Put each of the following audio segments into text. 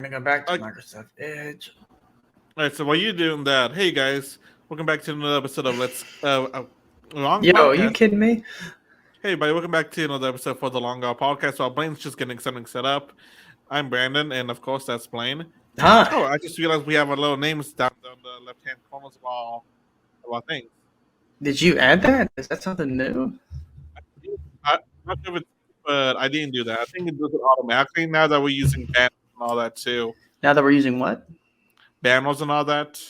I'm gonna go back to Like, Microsoft Edge. all right, so while you're doing that, hey guys, welcome back to another episode of Let's Long Yo, are you Podcast. kidding me? Hey, buddy, welcome back to another episode for the Long Podcast. While Blaine's just getting something set up, I'm Brandon, and of course that's Blaine. Huh? Oh, I just realized we have our little names down on the left-hand corners of our things. Did you add that? Is that something new? I'm not sure if it's, but I didn't do that. I think it does it automatically now that we're using banners and all that too. Now that we're using what? Banners and all that.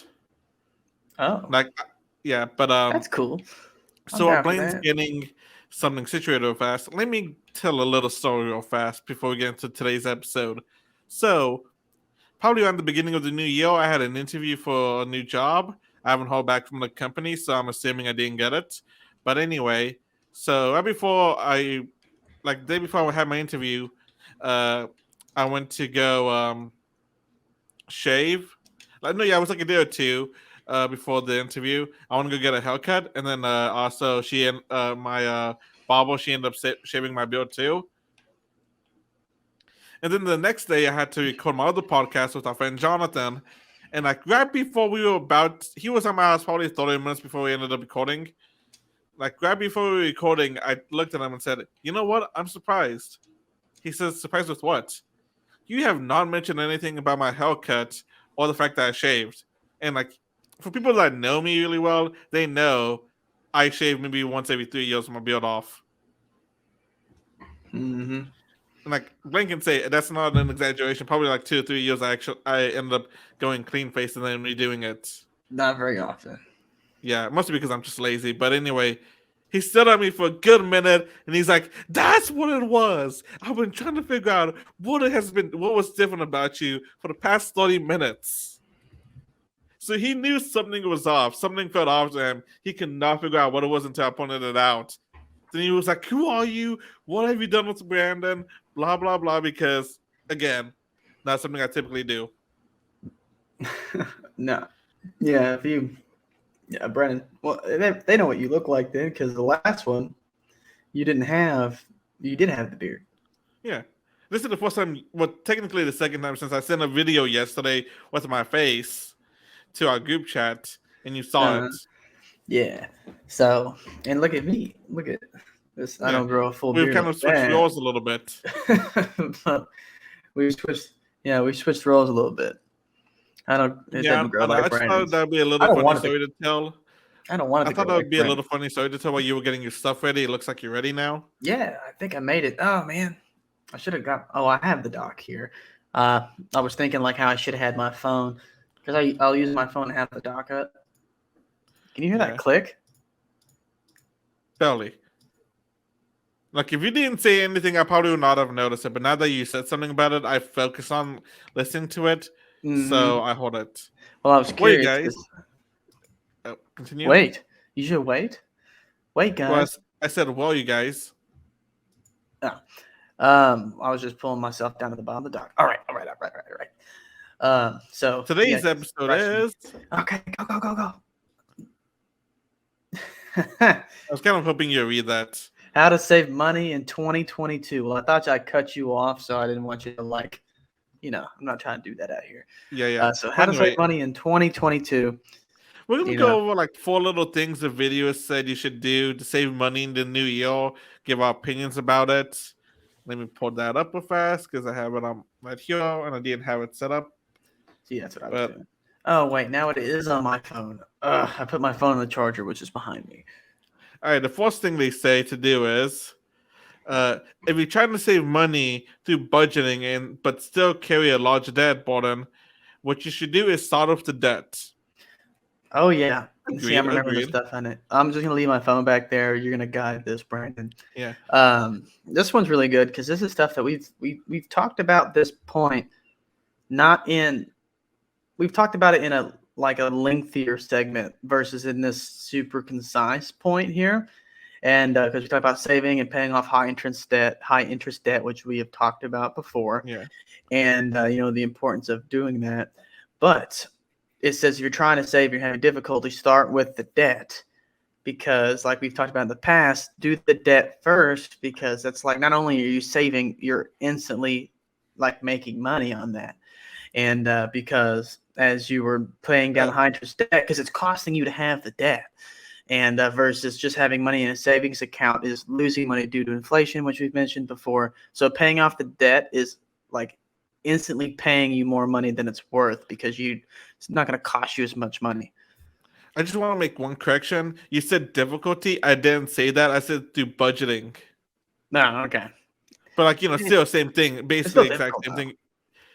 Oh, Like, yeah, but that's cool. I'm So while down for Blaine's that. getting something situated real fast, let me tell a little story real fast before we get into today's episode. So, probably around the beginning of the new year, I had an interview for a new job. I haven't heard back from the company, so I'm assuming I didn't get it. But anyway, so right before the day before I had my interview, uh, I went to go shave. No, yeah, it was like a day or two before the interview. I want to go get a haircut, and then also she and my barber, she ended up shaving my beard too. And then the next day, I had to record my other podcast with our friend Jonathan. And like right before we were about, he was at my house probably 30 minutes before we ended up recording. Like right before we were recording, I looked at him and said, "You know what? I'm surprised." He says, "Surprised with what?" "You have not mentioned anything about my haircut or the fact that I shaved." And like for people that know me really well, they know I shave maybe once every 3 years with my beard off. Mm-hmm. And like Blaine can say that's not an exaggeration. Probably like 2 or 3 years I ended up going clean face and then redoing it. Not very often. Yeah, it must be because I'm just lazy. But anyway, he stood at me for a good minute and he's like, "That's what it was. I've been trying to figure out what was different about you for the past 30 minutes." So he knew something was off. Something felt off to him. He could not figure out what it was until I pointed it out. Then he was like, "Who are you? What have you done with Brandon? Blah, blah, blah." Because, again, not something I typically do. No. Yeah, yeah, Brennan. Well, they know what you look like then, because the last one, you did have the beard. Yeah. This is the first time, well, technically the second time since I sent a video yesterday with my face to our group chat and you saw it. Yeah. So, and look at me. Look at this. I Yeah. don't grow a full We've beard kind of switched like roles a little bit. that. we switched roles a little bit. It didn't grow like I just Brandon's. thought that would be a little funny story to tell. I don't want it I to thought grow that like would be a little Brandon's. funny story to tell while you were getting your stuff ready. It looks like you're ready now. Yeah, I think I made it. Oh man, I should have got. Oh, I have the dock here. I was thinking like how I should have had my phone because I'll use my phone to have the dock up. Can you hear that click? Barely. Like if you didn't say anything, I probably would not have noticed it. But now that you said something about it, I focus on listening to it, so I hold it. Well, I was curious. Wait, guys. Continue. Wait, you should wait. Wait, guys. Well, I said, "Well, you guys." Oh. I was just pulling myself down to the bottom of the dock. All right. So Today's episode is. Okay, go. I was kind of hoping you'd read that. How to save money in 2022. Well, I thought I'd cut you off, so I didn't want you to I'm not trying to do that out here. Yeah. So how to save money in 2022. We're going to go over like 4 little things the video said you should do to save money in the new year, give our opinions about it. Let me pull that up real fast because I have it on right here and I didn't have it set up. See, that's what I was doing. Oh, wait, now it is on my phone. I put my phone on the charger, which is behind me. All right, the first thing they say to do is if you're trying to save money through budgeting but still carry a large debt burden, what you should do is start off the debt. Oh, yeah. See, I'm remembering the stuff on it. I'm just going to leave my phone back there. You're going to guide this, Brandon. Yeah. This one's really good because this is stuff that we've talked about this point, we've talked about it in a lengthier segment versus in this super concise point here. And because we talked about saving and paying off high interest debt, which we have talked about before. Yeah. And, the importance of doing that. But it says if you're trying to save, you're having difficulty, start with the debt. Because like we've talked about in the past, do the debt first because that's like not only are you saving, you're instantly like making money on that. And because as you were paying down the high interest debt, because it's costing you to have the debt, and versus just having money in a savings account is losing money due to inflation, which we've mentioned before. So paying off the debt is like instantly paying you more money than it's worth because it's not going to cost you as much money. I just want to make one correction. You said difficulty. I didn't say that. I said through budgeting. No, okay. But like, still same thing. Basically exact same thing.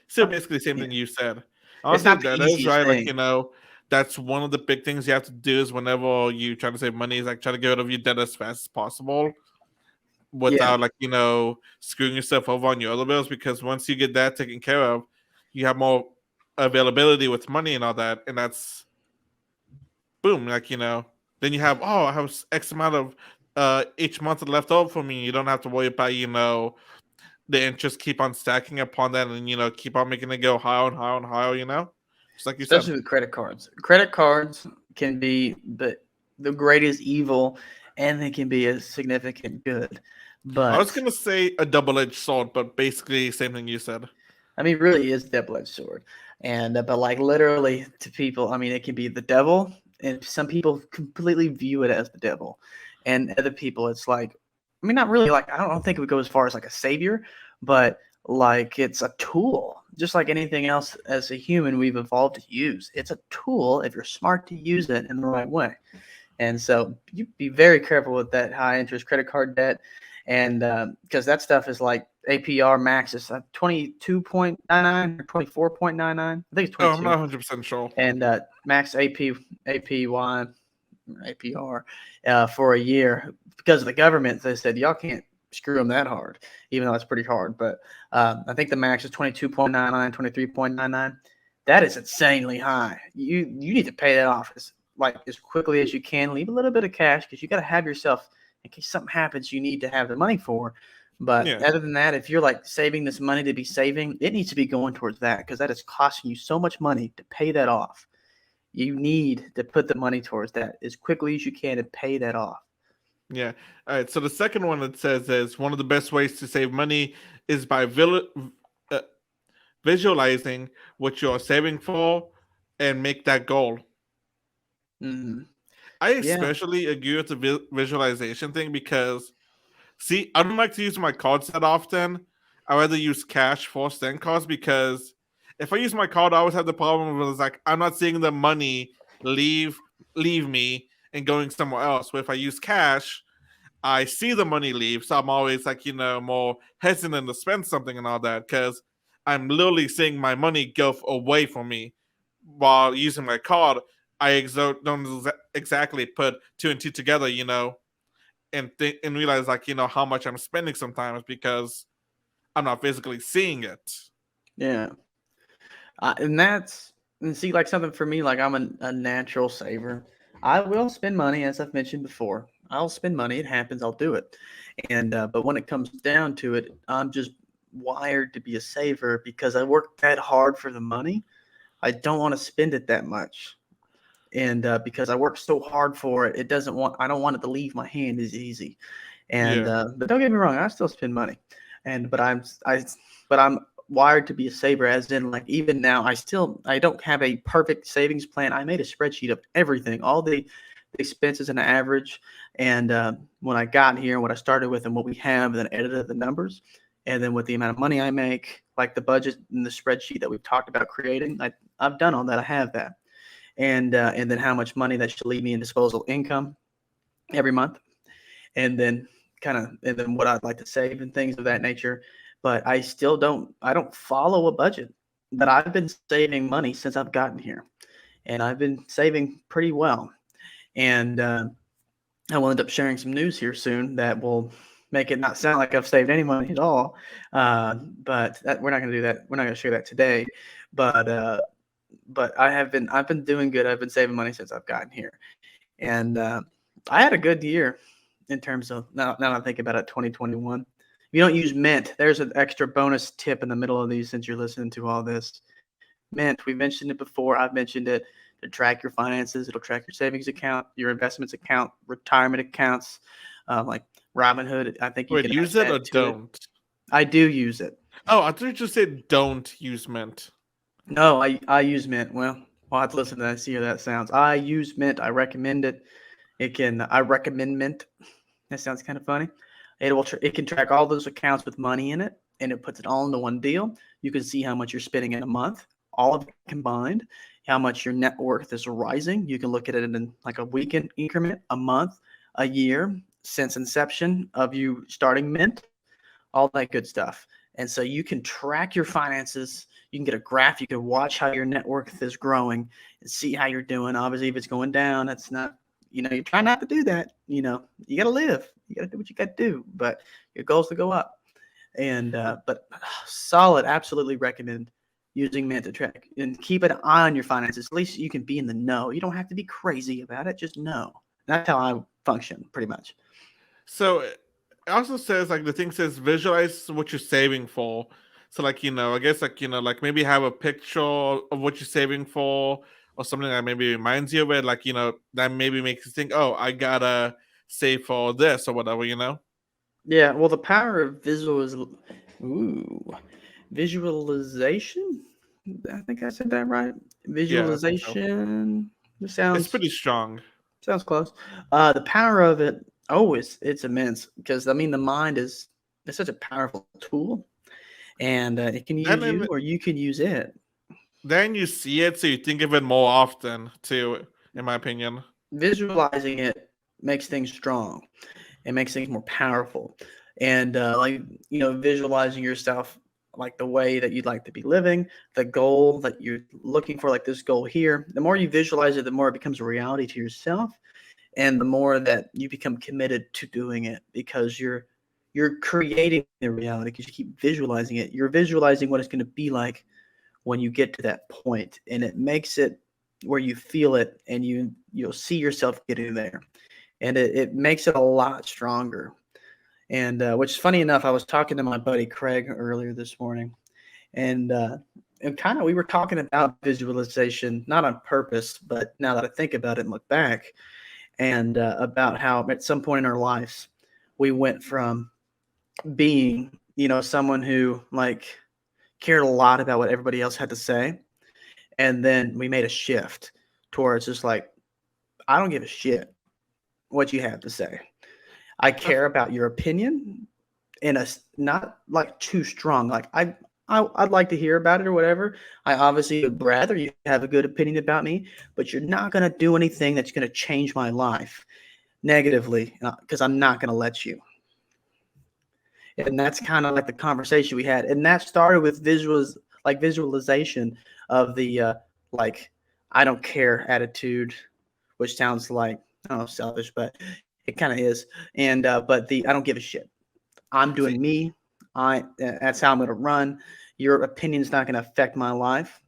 Still basically the same thing you said. It's Honestly, not the that is easiest right. Like, thing. that's one of the big things you have to do is whenever you try to save money is like try to get rid of your debt as fast as possible without like, screwing yourself over on your other bills, because once you get that taken care of, you have more availability with money and all that, and that's boom, like, then you have, I have X amount of each month left over for me. You don't have to worry about, the interest keep on stacking upon that, and keep on making it go higher and higher and higher, just like you Especially said. with credit cards. Credit cards can be the greatest evil, and they can be a significant good. But I was gonna say a double-edged sword, but basically same thing you said. I mean, really is a double-edged sword. And but like literally to people, I mean, it can be the devil, and some people completely view it as the devil, and other people, it's like, I mean, not really. Like, I don't think it would go as far as like a savior, but like it's a tool, just like anything else. As a human, we've evolved to use. It's a tool if you're smart to use it in the right way. And so you be very careful with that high interest credit card debt. And because that stuff is like APR max is 22.99 or 24.99. I think it's Oh, I'm 22. not 100% sure. And max APY, APR for a year. Because of the government, they said y'all can't screw them that hard, even though it's pretty hard. But I think the max is 22.99, 23.99. That is insanely high. You need to pay that off as quickly as you can. Leave a little bit of cash because you got to have yourself, in case something happens, you need to have the money for. But other than that, if you're like saving this money to be saving, it needs to be going towards that, because that is costing you so much money to pay that off. You need to put the money towards that as quickly as you can and pay that off. Yeah. All right. So the second one it says is one of the best ways to save money is by visualizing what you're saving for and make that goal. Mm-hmm. I especially agree with the visualization thing because, see, I don't like to use my cards that often. I rather use cash for stand cards because if I use my card, I always have the problem with like I'm not seeing the money leave me and going somewhere else. But if I use cash, I see the money leave, so I'm always like more hesitant to spend something and all that because I'm literally seeing my money go away from me while using my card. I don't exactly put two and two together, and realize like how much I'm spending sometimes because I'm not physically seeing it. Yeah, and see, like something for me, like I'm a natural saver. I will spend money, as I've mentioned before. I'll spend money. It happens. I'll do it. And but when it comes down to it, I'm just wired to be a saver because I work that hard for the money. I don't want to spend it that much. And because I work so hard for it, I don't want it to leave my hand as easy. And but don't get me wrong, I still spend money, and but I'm wired to be a saver, as in like even now I don't have a perfect savings plan. I made a spreadsheet of everything, all the expenses and average, and when I got here, what I started with and what we have, and then edited the numbers, and then with the amount of money I make, like the budget and the spreadsheet that we've talked about creating, I've done all that. I have that, and then how much money that should leave me in disposable income every month, and then and then what I'd like to save and things of that nature. But I don't follow a budget. But I've been saving money since I've gotten here, and I've been saving pretty well. And I will end up sharing some news here soon that will make it not sound like I've saved any money at all. But we're not going to do that. We're not going to share that today. But I've been doing good. I've been saving money since I've gotten here, and I had a good year in terms of now I think about it, 2021. If you don't use Mint, there's an extra bonus tip in the middle of these since you're listening to all this. Mint, we mentioned it before. I've mentioned it to track your finances. It'll track your savings account, your investments account, retirement accounts, like Robinhood. I think you Wait, can use add it or that to it. don't? I do use it. Oh, I thought you just said don't use Mint. No, I use Mint. Well, I'll have to listen to that, see how that sounds. I use Mint. I recommend it. I recommend Mint. That sounds kind of funny. It can track all those accounts with money in it, and it puts it all into one deal. You can see how much you're spending in a month, all of it combined, how much your net worth is rising. You can look at it in like a weekend increment, a month, a year, since inception of you starting Mint, all that good stuff. And so you can track your finances. You can get a graph. You can watch how your net worth is growing and see how you're doing. Obviously, if it's going down, that's not, you try not to do that. You got to live. You got to do what you got to do. But your goals to go up. But solid, absolutely recommend using Mint to track and keep an eye on your finances. At least you can be in the know. You don't have to be crazy about it. Just know. That's how I function, pretty much. So it also says like the thing says visualize what you're saving for. So like I guess like like maybe have a picture of what you're saving for, or something that maybe reminds you of it. Like that maybe makes you think, oh, I gotta save for this or whatever. Yeah, well, the power of visualization. I think I said that right. Yeah, I think so. Visualization. It It's sounds pretty strong. sounds close. The power of it, it's immense because I mean the mind is it's such a powerful tool, and it can use Then you or you can use it. then you see it, so you think of it more often too. In my opinion. Visualizing it makes things strong. It makes things more powerful. And visualizing yourself like the way that you'd like to be living, the goal that you're looking for, like this goal here. The more you visualize it, the more it becomes a reality to yourself, and the more that you become committed to doing it because you're creating the reality because you keep visualizing it. You're visualizing what it's going to be like when you get to that point, and it makes it where you feel it and you'll see yourself getting there, and it makes it a lot stronger. And which is funny enough, I was talking to my buddy Craig earlier this morning, and kind of we were talking about visualization, not on purpose, but now that I think about it and look back, and about how at some point in our lives we went from being, someone who like cared a lot about what everybody else had to say, and then we made a shift towards just like, I don't give a shit what you have to say. I I care about your opinion in not like too strong. Like I'd like to hear about it or whatever. I obviously would rather you have a good opinion about me, but you're not gonna do anything that's gonna change my life negatively because I'm not gonna let you. And that's kind of like the conversation we had, and that started with visualization of the like I don't care attitude, which sounds like I don't know selfish, but it kind of is. And but the I don't give a shit. I'm see. doing me. That's how I'm going to run. Your opinion is not going to affect my life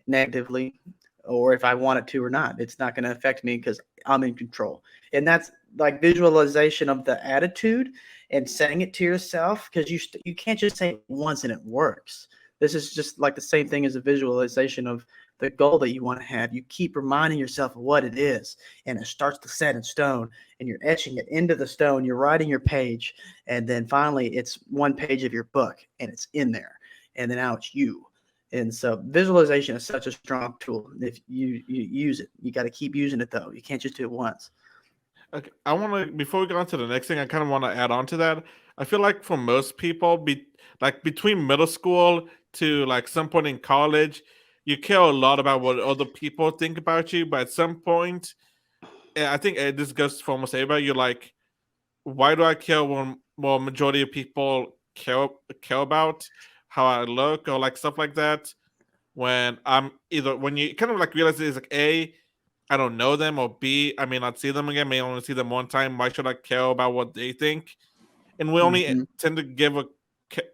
negatively, or if I want it to or not. It's not going to affect me because I'm in control. And that's like visualization of the attitude and saying it to yourself because you can't just say it once and it works. This is just like the same thing as a visualization of the goal that you want to have. You keep reminding yourself of what it is, and it starts to set in stone, and you're etching it into the stone. You're writing your page, and then finally it's one page of your book, and it's in there, and then now it's you. And so visualization is such a strong tool. If you use it, you got to keep using it though. You can't just do it once. Okay, I want to before we go on to the next thing, I kind of want to add on to that. I feel like for most people, like between middle school to like some point in college, you care a lot about what other people think about you. But at some point, I think this goes for almost everybody. You're like, why do I care when well majority of people care about how I look or like stuff like that? When I'm either when you kind of like realize it's like A, I don't know them, or B, I may not see them again, may only see them one time. Why should I care about what they think? And we only Hmm. tend to give a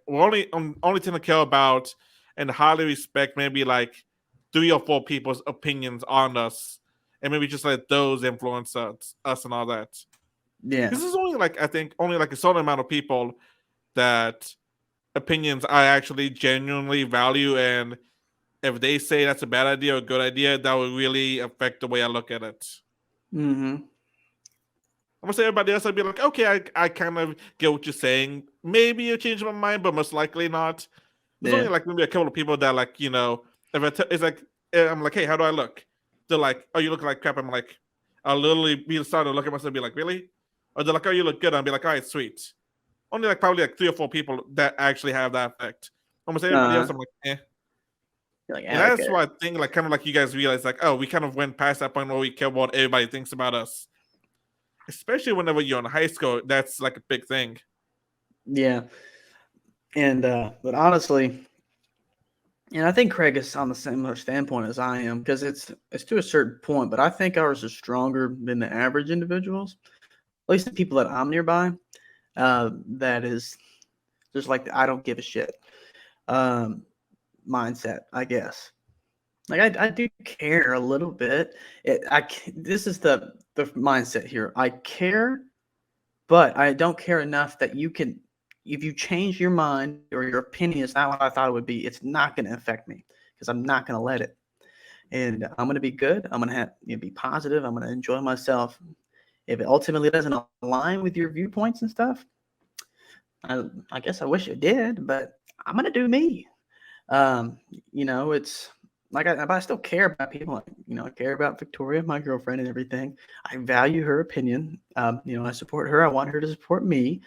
we only tend to care about and highly respect maybe like 3 or 4 people's opinions on us, and maybe just let those influence us and all that. Yeah. This is only like I think only like a certain amount of people that opinions I actually genuinely value, and if they say that's a bad idea or a good idea, that would really affect the way I look at it. Hmm. I'm gonna say everybody else, I'd be like, okay, I kind of get what you're saying. Maybe you change my mind, but most likely not. There's only Yeah. like maybe a couple of people that like it's like I'm like, hey, how do I look? They're like, oh, you look like crap. I'm like, I'll literally be starting to look at myself and be like, really? Or they're like, oh, you look good. I'll be like, all right, sweet. Only like probably like 3 or 4 people that actually have that effect. Almost everybody else, Uh, I'm like, eh. you're like, And "Ah, that's okay. why I think, like, kind of like you guys realize, like, oh, we kind of went past that point where we care what everybody thinks about us. Especially whenever you're in high school, that's like a big thing. Yeah. And but honestly, and I think Craig is on the similar standpoint as I am because it's to a certain point, but I think ours is stronger than the average individuals, at least the people that I'm nearby. That is just like the I don't give a shit um, mindset, I guess. Like I do care a little bit. This is the mindset here. I care, but I don't care enough that you can. If you change your mind or your opinion is not what I thought it would be, it's not going to affect me because I'm not going to let it. And I'm going to be good. I'm going to be positive. I'm going to enjoy myself. If it ultimately doesn't align with your viewpoints and stuff, I guess I wish it did, but I'm going to do me. Um, it's like but I still care about people. I care about Victoria, my girlfriend, and everything. I value her opinion. I support her. I want her to support me.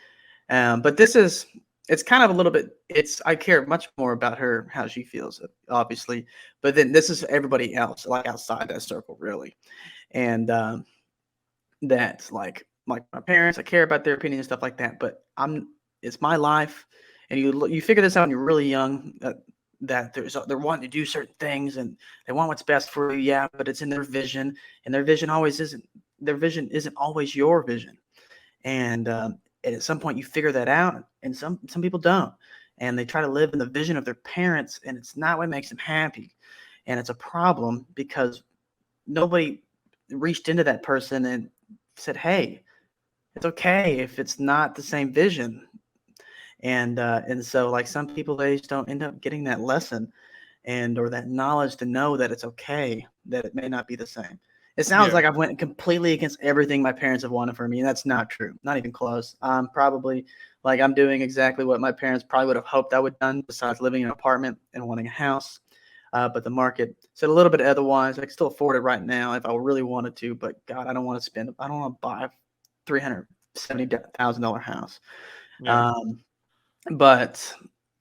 But it's kind of a little bit. I care much more about her, how she feels, obviously. But then this is everybody else, like outside that circle, really. And that's like my parents. I care about their opinion and stuff like that. But it's my life, and you figure this out when you're really young. That they're wanting to do certain things and they want what's best for you, yeah, but it's in their vision, and their vision isn't always your vision. And at some point you figure that out, and some people don't, and they try to live in the vision of their parents, and it's not what makes them happy, and it's a problem because nobody reached into that person and said, hey, it's okay if it's not the same vision. And so like some people, they just don't end up getting that lesson and or that knowledge to know that it's okay that it may not be the same. It sounds Yeah. like I've went completely against everything my parents have wanted for me, and that's not true. Not even close. I'm probably I'm doing exactly what my parents probably would have hoped I would have done, besides living in an apartment and wanting a house. But the market said a little bit otherwise. I can still afford it right now if I really wanted to, but God, I don't want to spend. I don't want to buy a $370,000 house. Yeah. Um, but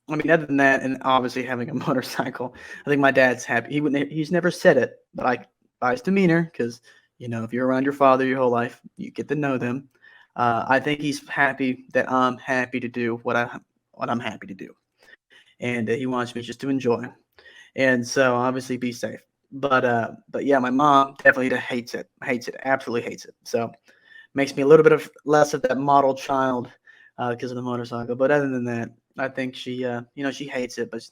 I mean, other than that, and obviously having a motorcycle, I think my dad's happy. He's never said it, but by his demeanor, because if you're around your father your whole life, you get to know them. I think he's happy that I'm happy to do what I'm happy to do, and he wants me just to enjoy. And so obviously be safe. But yeah, my mom definitely hates it, absolutely hates it. So makes me a little bit of less of that model child because of the motorcycle. But other than that, I think she hates it, but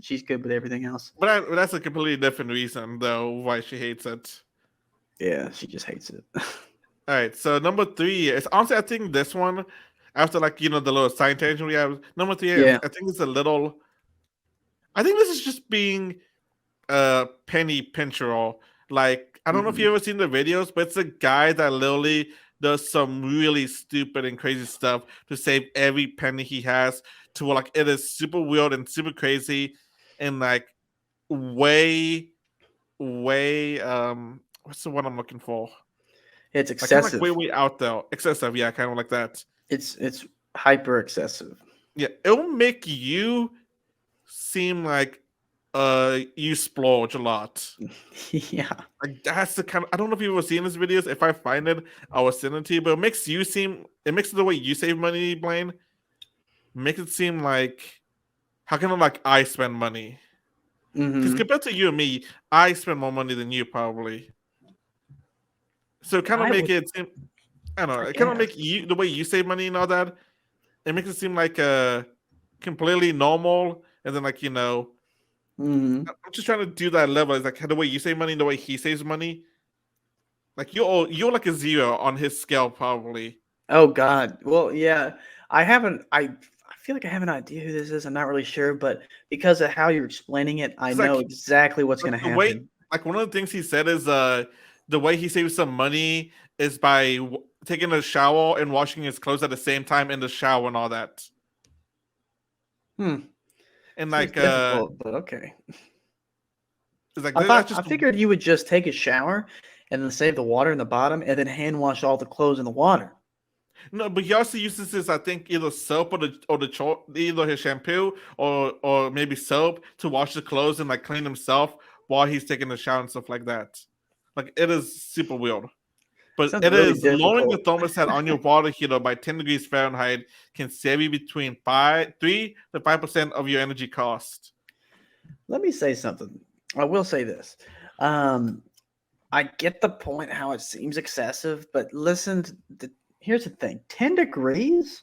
she's good with everything else. But that's a completely different reason, though, why she hates it. Yeah, she just hates it. All right, so number 3 is honestly, I think this one, after like the little side tangent we have, number 3 is Yeah. I think it's a little. I think this is just being penny pincher. Like I don't know if you Hmm. ever seen the videos, but it's a guy that literally does some really stupid and crazy stuff to save every penny he has. To where like it is super weird and super crazy, and like way, way what's the one I'm looking for? It's Like kind of like way, excessive. way out there, excessive. Yeah, kind of like that. It's hyper excessive. Yeah, it will make you seem like you splurge a lot. Yeah. Like that's the kind of, I don't know if you've ever seen these videos. If I find it, I will send it to you. But it makes the way you save money, Blaine, makes it seem like how can I like I spend money? Because Hmm. compared to you and me, I spend more money than you probably. So kind of I make would, it seem, I don't I know, it kind of guess. make you the way you save money and all that. It makes it seem like completely normal, and then like Hmm. I'm just trying to do that level. It's like the way you save money, and the way he saves money. Like you're like a 0 on his scale probably. Oh God. Well, yeah. I haven't. I feel like I have an idea who this is. I'm not really sure, but because of how you're explaining it, I It's know exactly what's like going to the way, happen. like one of the things he said is the way he saves some money is by taking a shower and washing his clothes at the same time in the shower and all that. And Seems like difficult, but okay. It's like I that's thought I just figured you would just take a shower and then save the water in the bottom and then hand wash all the clothes in the water. no. But he also uses this, I think, either soap either his shampoo or maybe soap to wash the clothes and like clean himself while he's taking a shower and stuff like that. Like it is super weird. But Sounds it really is lowering the difficult. thermostat on your water heater by 10 degrees Fahrenheit can save you between 3 to 5% of your energy cost. Let me say something. I will say this. Um, I get the point how it seems excessive, but listen, here's the thing. 10 degrees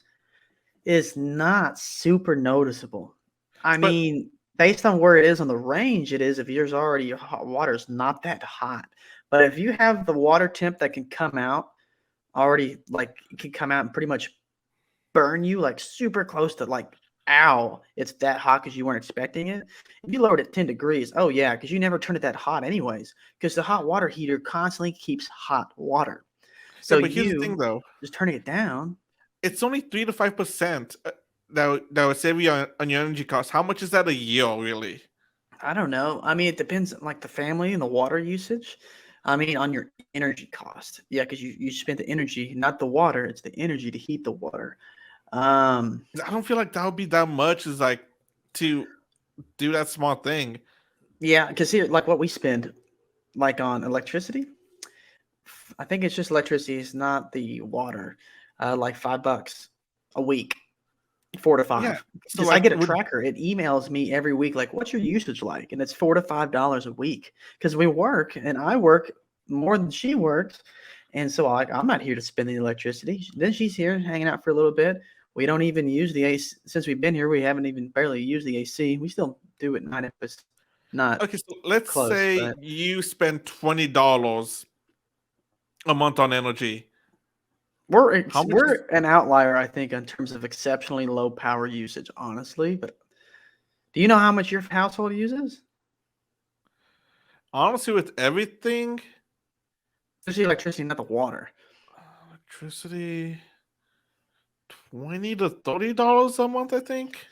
is not super noticeable. I But mean, based on where it is on the range, it is if yours already your hot water is not that hot. But if you have the water temp that can come out already, like it can come out and pretty much burn you like super close to like, ow, it's that hot because you weren't expecting it. If you lowered it 10 degrees, oh yeah, because you never turn it that hot anyways, because the hot water heater constantly keeps hot water. yeah, So but here's the thing you though. just turning it down. It's only 3 to 5% that would save you on your energy cost. How much is that a year, really? I don't know. I mean, it depends on like the family and the water usage. I mean, on your energy cost. Yeah, because you spend the energy, not the water. It's the energy to heat the water. Um, I don't feel like that would be that much. Is like to do that small thing. yeah, because here, like what we spend, like on electricity, I think it's just electricity. It's not the water. Like $5 a week, four to Yeah. five. So Because I like get a would tracker. It emails me every week, like, what's your usage like? And it's $4 to $5 a week. Because we work and I work more than she works. And so I'm not here to spend the electricity. Then she's here hanging out for a little bit. We don't even use the AC. Since we've been here, we haven't even barely used the AC. We still do it at night if it's not okay, so let's close. say But you spend $20 a month on energy. we're How much is we're an outlier, I think, in terms of exceptionally low power usage, honestly. But do you know how much your household uses? honestly with everything? Just the electricity, not the water. Electricity, $20 to $30 a month, I think.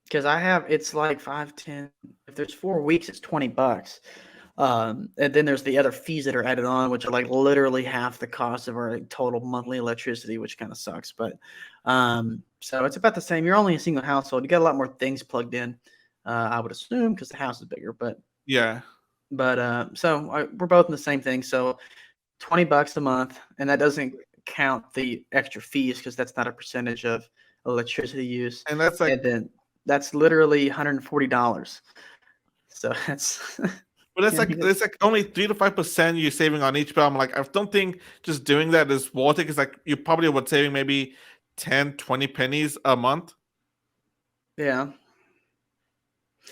Because it's like 5, 10. If there's 4 weeks, it's $20. And then there's the other fees that are added on, which are like literally half the cost of our total monthly electricity, which kind of sucks. But so it's about the same. You're only a single household. You got a lot more things plugged in, I would assume, because the house is bigger. Yeah. We're both in the same thing. So $20 a month, and that doesn't count the extra fees because that's not a percentage of electricity use. And that's like And then that's literally $140. So that's but that's yeah, like it's like only 3 to 5% you're saving on each bill. I'm like, I don't think just doing that is worth it because like you probably would saving maybe 10, 20 pennies a month. yeah.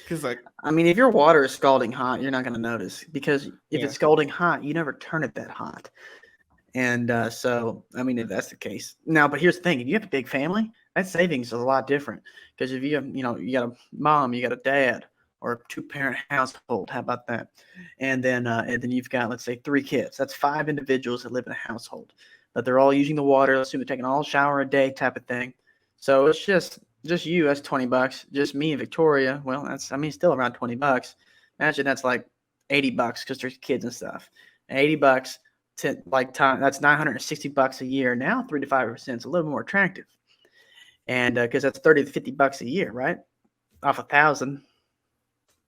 Because like I mean, if your water is scalding hot, you're not going to notice because if yeah. it's scalding hot, you never turn it that hot. And so, I mean, if that's the case now, but here's the thing: if you have a big family, that savings is a lot different because if you have, you got a mom, you got a dad, or a two-parent household. How about that? And then you've got, let's say, 3 kids. That's 5 individuals that live in a household. But they're all using the water. Let's assume they're taking all shower a day type of thing. So it's just you. That's $20. Just me and Victoria. Well, still around $20. Imagine that's like $80 because there's kids and stuff. $80 to like time. That's $960 a year. Now 3 to 5% is a little more attractive, and because that's 30 to $50 a year, right? Off 1,000.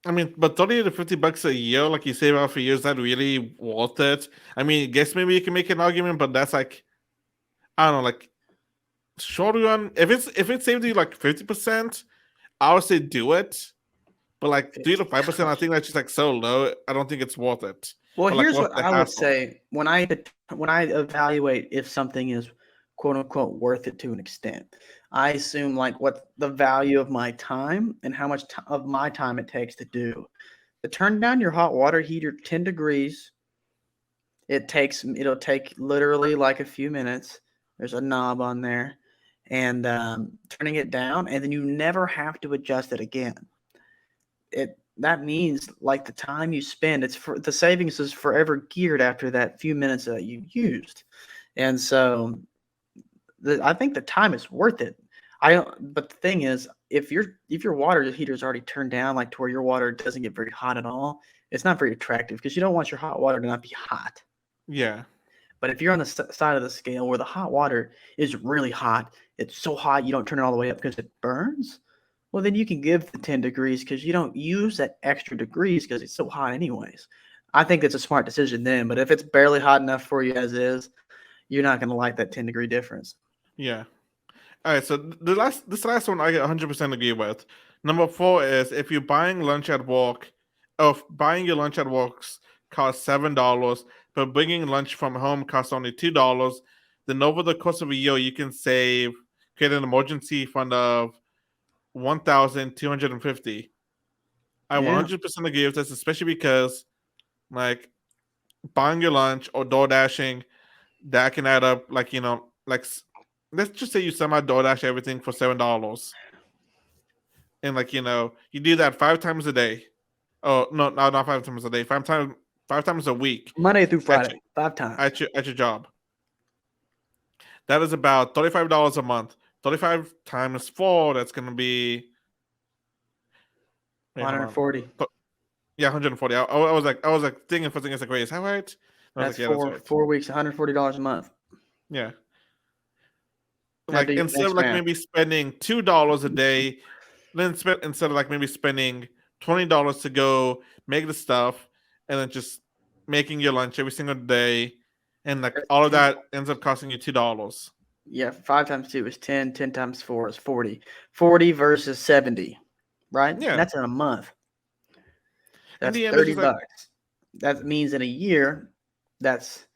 I mean, but 30 to $50 a year, like you save out for years, that really worth it? I mean, I guess maybe you can make an argument, but that's like I don't know, like short run. If it saves you like 50%, I would say do it. But like 3 to 5%, I think that's just like so low. I don't think it's worth it. Well, Or like here's worth what the I would hassle. say when I evaluate if something is quote unquote worth it to an extent. I assume like what the value of my time and how much of my time it takes to do. To turn down your hot water heater 10 degrees, it'll take literally like a few minutes. There's a knob on there, and turning it down, and then you never have to adjust it again. That means like the time you spend, it's for the savings is forever geared after that few minutes that you used, and so I think the time is worth it. But the thing is, if your water heater is already turned down, like to where your water doesn't get very hot at all, it's not very attractive because you don't want your hot water to not be hot. Yeah. But if you're on the side of the scale where the hot water is really hot, it's so hot you don't turn it all the way up because it burns, well, then you can give the 10 degrees because you don't use that extra degrees because it's so hot anyways. I think it's a smart decision then, but if it's barely hot enough for you as is, you're not going to like that 10-degree difference. Yeah. All right, so this last one I 100% agree with. Number 4 is if you're buying lunch at work, buying your lunch at work costs $7, but bringing lunch from home costs only $2, then over the course of a year you can create an emergency fund of $1,250. I 100% agree with this, especially because like buying your lunch or door dashing, that can add up. Like let's just say you somehow DoorDash everything for $7, and you do that 5 times a day. Oh no, not 5 times a day. 5 times a week. Monday through Friday, 5 times at your job. That is about $35 a month. 35 times 4. That's going to be 140. Yeah, 140. I was like thinking for things like, wait, is that right? That's 4 weeks, $140 a month. Yeah. Like instead of like maybe spending $2 a day, then instead of like maybe spending $20 to go make the stuff and then just making your lunch every single day, and like all of that ends up costing you $2. Yeah, 5 times 2 is 10. 10 times 4 is 40. 40 versus 70, right? Yeah, and that's in a month. That's $30. That means in a year, that's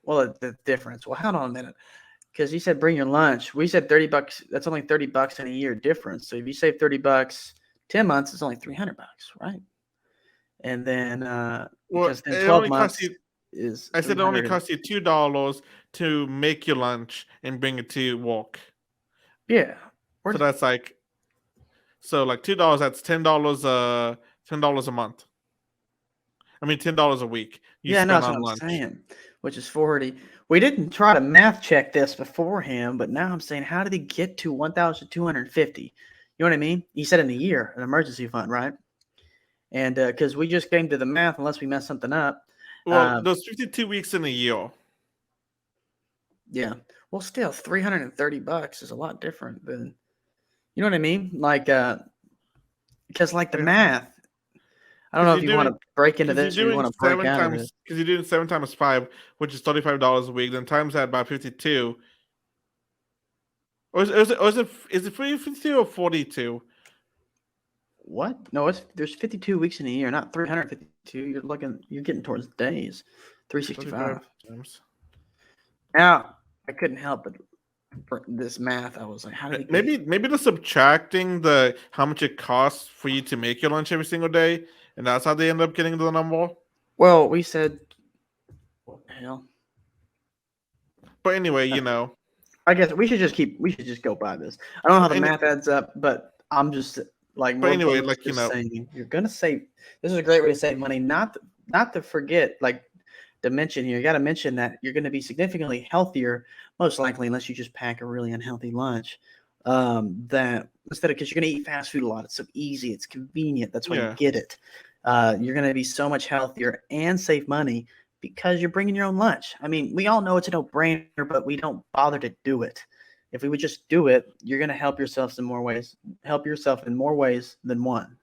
the difference. Well, hold on a minute, because you said bring your lunch. We said $30. That's only $30 in a year difference. So if you save $30, 10 months, it's only $300, right? And then because then 12 months is. I said it only costs you $2 to make your lunch and bring it to work. Yeah. So that's like $2. That's $10 a month. I mean $10 a week. That's what I'm saying, which is 40. We didn't try to math check this beforehand, but now I'm saying, how did he get to 1,250? You know what I mean? He said in a year, an emergency fund, right? And because we just came to the math, unless we messed something up. Well, those 52 weeks in a year. Yeah. Well, still $330 is a lot different than, you know what I mean? Like, because like the math. I don't know if you want to break into this or you want to break out of it. Because you're doing 7 times 5, which is $35 a week. Then times that by 52. Or is it 52 or 42? What? No, there's 52 weeks in a year, not 352. You're getting towards days. 365 times. Now I couldn't help but this math. I was like, how did it maybe the subtracting how much it costs for you to make your lunch every single day, and that's how they end up getting the number. Well, we said, what the hell? But anyway, I guess we should just go by this. I don't know how the math adds up, but I'm just like. But anyway, saying, you're gonna save. This is a great way to save money. Not to forget, to mention here. You got to mention that you're going to be significantly healthier, most likely, unless you just pack a really unhealthy lunch. That instead of, because you're going to eat fast food a lot. It's so easy. It's convenient. That's why you get it. You're going to be so much healthier and save money because you're bringing your own lunch. I mean, we all know it's a no-brainer, but we don't bother to do it. If we would just do it, you're going to help yourself in more ways. Help yourself in more ways than one.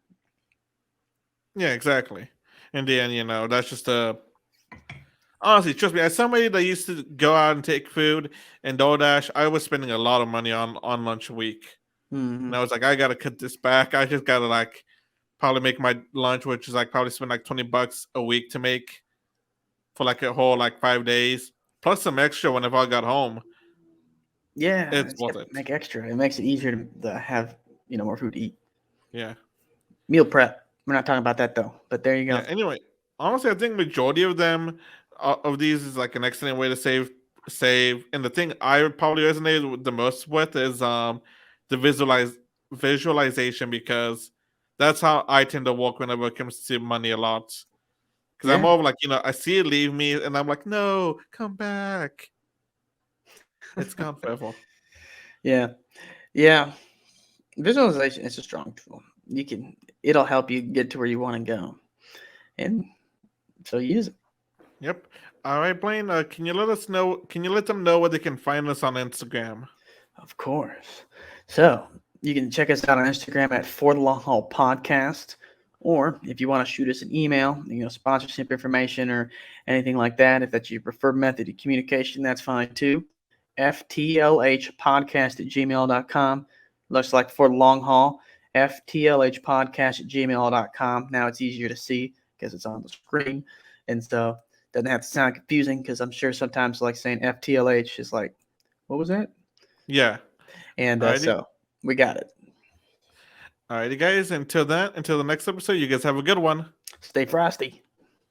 Yeah, exactly. In the end, that's just honestly, trust me, as somebody that used to go out and take food and DoorDash, I was spending a lot of money on lunch a week. Mm-hmm. And I was like, I gotta cut this back. I just gotta probably make my lunch, which is probably spend $20 a week to make for a whole 5 days, plus some extra whenever I got home. Yeah, it's worth it. Make extra. It makes it easier to have more food to eat. Yeah. Meal prep. We're not talking about that though. But there you go. Yeah, anyway, honestly, I think majority of them of these is an excellent way to save. And the thing I would probably resonate with the most with is the visualization, because that's how I tend to work whenever it comes to money a lot. Because I'm more of I see it leave me and I'm like, no, come back. It's gone forever. Yeah. Visualization is a strong tool. It'll help you get to where you want to go. and so use it. Yep. All right, Blaine. Can you let us know? Can you let them know where they can find us on Instagram? Of course. So you can check us out on Instagram at For the Long Haul Podcast, or if you want to shoot us an email, sponsorship information or anything like that, if that's your preferred method of communication, that's fine too. FTLHpodcast@gmail.com. Looks like For the Long Haul, FTLHpodcast@gmail.com. Now it's easier to see because it's on the screen, and so it doesn't have to sound confusing because I'm sure sometimes like saying FTLH is like, what was that? Yeah. And Alrighty. so we got it. Alrighty, guys. Until the next episode, you guys have a good one. Stay frosty.